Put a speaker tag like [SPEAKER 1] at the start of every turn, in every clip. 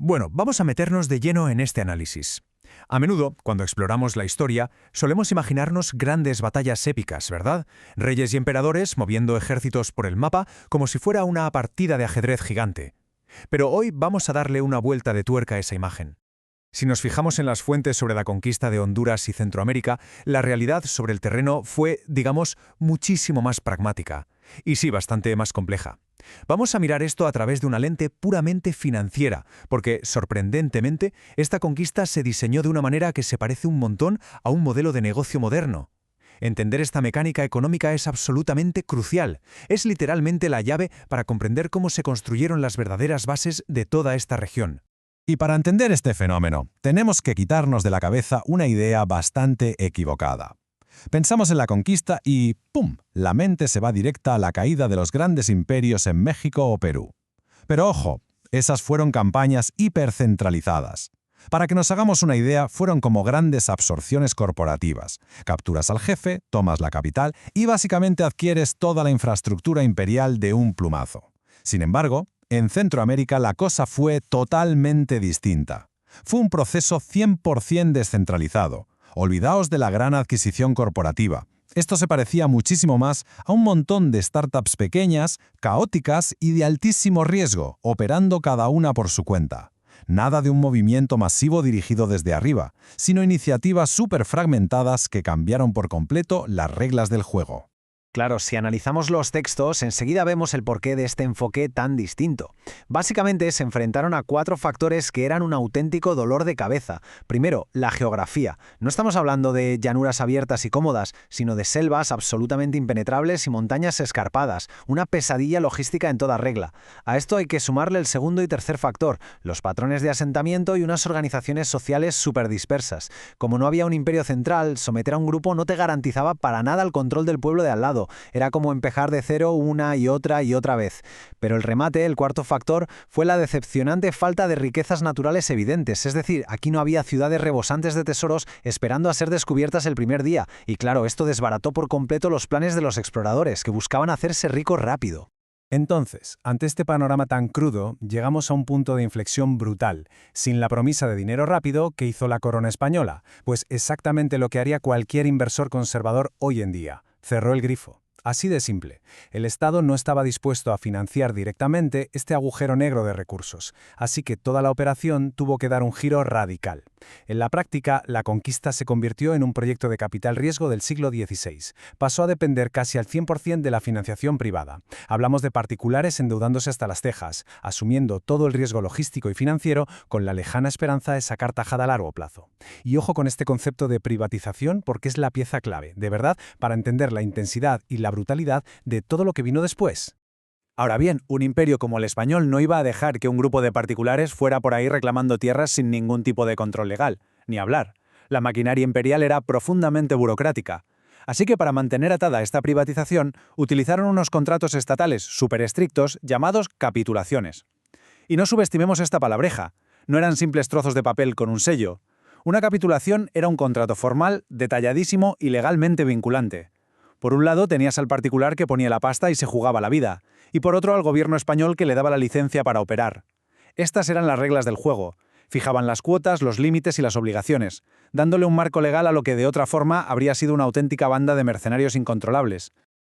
[SPEAKER 1] Bueno, vamos a meternos de lleno en este análisis. A menudo, cuando exploramos la historia, solemos imaginarnos grandes batallas épicas, ¿verdad? Reyes y emperadores moviendo ejércitos por el mapa como si fuera una partida de ajedrez gigante. Pero hoy vamos a darle una vuelta de tuerca a esa imagen. Si nos fijamos en las fuentes sobre la conquista de Honduras y Centroamérica, la realidad sobre el terreno fue, digamos, muchísimo más pragmática. Y sí, bastante más compleja. Vamos a mirar esto a través de una lente puramente financiera, porque, sorprendentemente, esta conquista se diseñó de una manera que se parece un montón a un modelo de negocio moderno. Entender esta mecánica económica es absolutamente crucial. Es literalmente la llave para comprender cómo se construyeron las verdaderas bases de toda esta región.
[SPEAKER 2] Y para entender este fenómeno, tenemos que quitarnos de la cabeza una idea bastante equivocada. Pensamos en la conquista y ¡pum!, la mente se va directa a la caída de los grandes imperios en México o Perú. Pero ojo, esas fueron campañas hipercentralizadas. Para que nos hagamos una idea, fueron como grandes absorciones corporativas. Capturas al jefe, tomas la capital y básicamente adquieres toda la infraestructura imperial de un plumazo. Sin embargo, en Centroamérica la cosa fue totalmente distinta. Fue un proceso 100% descentralizado. Olvidaos de la gran adquisición corporativa. Esto se parecía muchísimo más a un montón de startups pequeñas, caóticas y de altísimo riesgo, operando cada una por su cuenta. Nada de un movimiento masivo dirigido desde arriba, sino iniciativas súper fragmentadas que cambiaron por completo las reglas del juego.
[SPEAKER 3] Claro, si analizamos los textos, enseguida vemos el porqué de este enfoque tan distinto. Básicamente se enfrentaron a 4 factores que eran un auténtico dolor de cabeza. Primero, la geografía. No estamos hablando de llanuras abiertas y cómodas, sino de selvas absolutamente impenetrables y montañas escarpadas. Una pesadilla logística en toda regla. A esto hay que sumarle el segundo y tercer factor, los patrones de asentamiento y unas organizaciones sociales súper dispersas. Como no había un imperio central, someter a un grupo no te garantizaba para nada el control del pueblo de al lado. Era como empezar de cero una y otra vez. Pero el remate, el cuarto factor, fue la decepcionante falta de riquezas naturales evidentes. Es decir, aquí no había ciudades rebosantes de tesoros esperando a ser descubiertas el primer día. Y claro, esto desbarató por completo los planes de los exploradores, que buscaban hacerse ricos rápido.
[SPEAKER 4] Entonces, ante este panorama tan crudo, llegamos a un punto de inflexión brutal, sin la promesa de dinero rápido que hizo la corona española, pues exactamente lo que haría cualquier inversor conservador hoy en día. Cerró el grifo. Así de simple. El Estado no estaba dispuesto a financiar directamente este agujero negro de recursos, así que toda la operación tuvo que dar un giro radical. En la práctica, la conquista se convirtió en un proyecto de capital riesgo del siglo XVI. Pasó a depender casi al 100% de la financiación privada. Hablamos de particulares endeudándose hasta las cejas, asumiendo todo el riesgo logístico y financiero con la lejana esperanza de sacar tajada a largo plazo. Y ojo con este concepto de privatización porque es la pieza clave, de verdad, para entender la intensidad y la brutalidad de todo lo que vino después.
[SPEAKER 1] Ahora bien, un imperio como el español no iba a dejar que un grupo de particulares fuera por ahí reclamando tierras sin ningún tipo de control legal, ni hablar. La maquinaria imperial era profundamente burocrática. Así que para mantener atada esta privatización, utilizaron unos contratos estatales súper estrictos llamados capitulaciones. Y no subestimemos esta palabreja. No eran simples trozos de papel con un sello. Una capitulación era un contrato formal, detalladísimo y legalmente vinculante. Por un lado tenías al particular que ponía la pasta y se jugaba la vida, y por otro al gobierno español que le daba la licencia para operar. Estas eran las reglas del juego. Fijaban las cuotas, los límites y las obligaciones, dándole un marco legal a lo que de otra forma habría sido una auténtica banda de mercenarios incontrolables.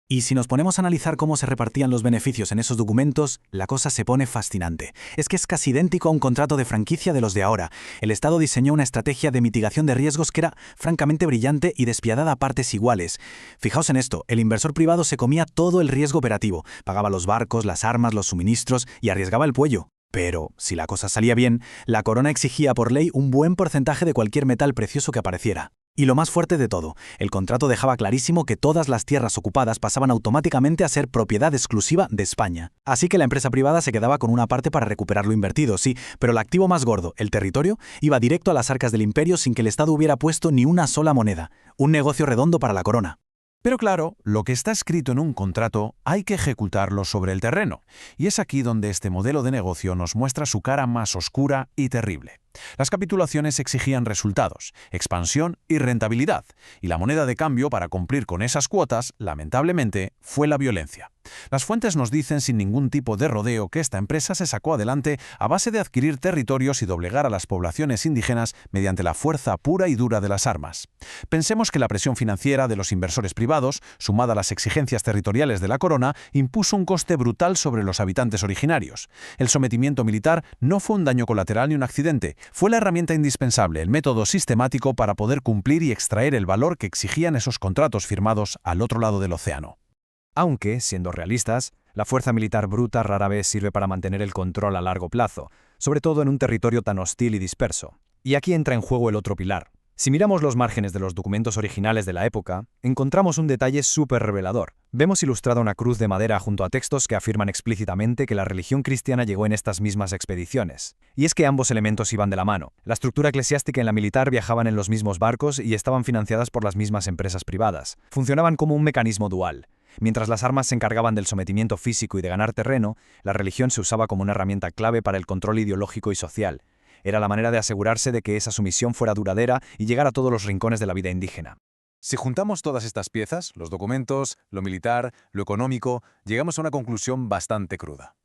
[SPEAKER 5] Y si nos ponemos a analizar cómo se repartían los beneficios en esos documentos, la cosa se pone fascinante. Es que es casi idéntico a un contrato de franquicia de los de ahora. El Estado diseñó una estrategia de mitigación de riesgos que era francamente brillante y despiadada a partes iguales. Fijaos en esto, el inversor privado se comía todo el riesgo operativo, pagaba los barcos, las armas, los suministros y arriesgaba el cuello. Pero, si la cosa salía bien, la corona exigía por ley un buen porcentaje de cualquier metal precioso que apareciera. Y lo más fuerte de todo, el contrato dejaba clarísimo que todas las tierras ocupadas pasaban automáticamente a ser propiedad exclusiva de España. Así que la empresa privada se quedaba con una parte para recuperar lo invertido, sí, pero el activo más gordo, el territorio, iba directo a las arcas del imperio sin que el Estado hubiera puesto ni una sola moneda. Un negocio redondo para la corona.
[SPEAKER 2] Pero claro, lo que está escrito en un contrato hay que ejecutarlo sobre el terreno. Y es aquí donde este modelo de negocio nos muestra su cara más oscura y terrible. Las capitulaciones exigían resultados, expansión y rentabilidad, y la moneda de cambio para cumplir con esas cuotas, lamentablemente, fue la violencia. Las fuentes nos dicen sin ningún tipo de rodeo que esta empresa se sacó adelante a base de adquirir territorios y doblegar a las poblaciones indígenas mediante la fuerza pura y dura de las armas. Pensemos que la presión financiera de los inversores privados, sumada a las exigencias territoriales de la corona, impuso un coste brutal sobre los habitantes originarios. El sometimiento militar no fue un daño colateral ni un accidente, fue la herramienta indispensable, el método sistemático para poder cumplir y extraer el valor que exigían esos contratos firmados al otro lado del océano.
[SPEAKER 3] Aunque, siendo realistas, la fuerza militar bruta rara vez sirve para mantener el control a largo plazo, sobre todo en un territorio tan hostil y disperso. Y aquí entra en juego el otro pilar. Si miramos los márgenes de los documentos originales de la época, encontramos un detalle súper revelador. Vemos ilustrada una cruz de madera junto a textos que afirman explícitamente que la religión cristiana llegó en estas mismas expediciones. Y es que ambos elementos iban de la mano. La estructura eclesiástica y la militar viajaban en los mismos barcos y estaban financiadas por las mismas empresas privadas. Funcionaban como un mecanismo dual. Mientras las armas se encargaban del sometimiento físico y de ganar terreno, la religión se usaba como una herramienta clave para el control ideológico y social. Era la manera de asegurarse de que esa sumisión fuera duradera y llegara a todos los rincones de la vida indígena.
[SPEAKER 2] Si juntamos todas estas piezas, los documentos, lo militar, lo económico, llegamos a una conclusión bastante cruda.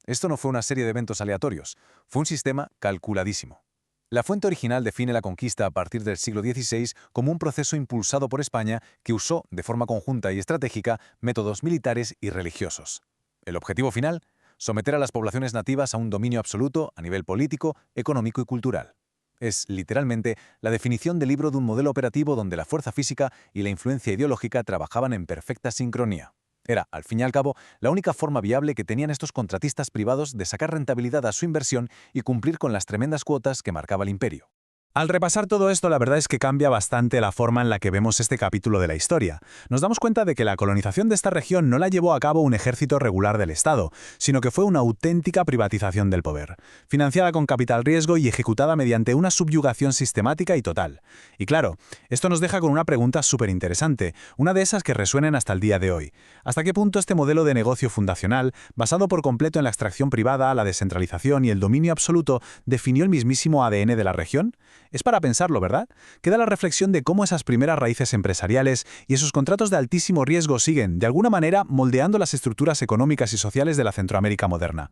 [SPEAKER 2] Esto no fue una serie de eventos aleatorios, fue un sistema calculadísimo. La fuente original define la conquista a partir del siglo XVI como un proceso impulsado por España que usó, de forma conjunta y estratégica, métodos militares y religiosos. El objetivo final: someter a las poblaciones nativas a un dominio absoluto a nivel político, económico y cultural. Es, literalmente, la definición del libro de un modelo operativo donde la fuerza física y la influencia ideológica trabajaban en perfecta sincronía. Era, al fin y al cabo, la única forma viable que tenían estos contratistas privados de sacar rentabilidad a su inversión y cumplir con las tremendas cuotas que marcaba el imperio.
[SPEAKER 1] Al repasar todo esto, la verdad es que cambia bastante la forma en la que vemos este capítulo de la historia. Nos damos cuenta de que la colonización de esta región no la llevó a cabo un ejército regular del Estado, sino que fue una auténtica privatización del poder, financiada con capital riesgo y ejecutada mediante una subyugación sistemática y total. Y claro, esto nos deja con una pregunta súper interesante, una de esas que resuenan hasta el día de hoy. ¿Hasta qué punto este modelo de negocio fundacional, basado por completo en la extracción privada, la descentralización y el dominio absoluto, definió el mismísimo ADN de la región? Es para pensarlo, ¿verdad? Queda la reflexión de cómo esas primeras raíces empresariales y esos contratos de altísimo riesgo siguen, de alguna manera, moldeando las estructuras económicas y sociales de la Centroamérica moderna.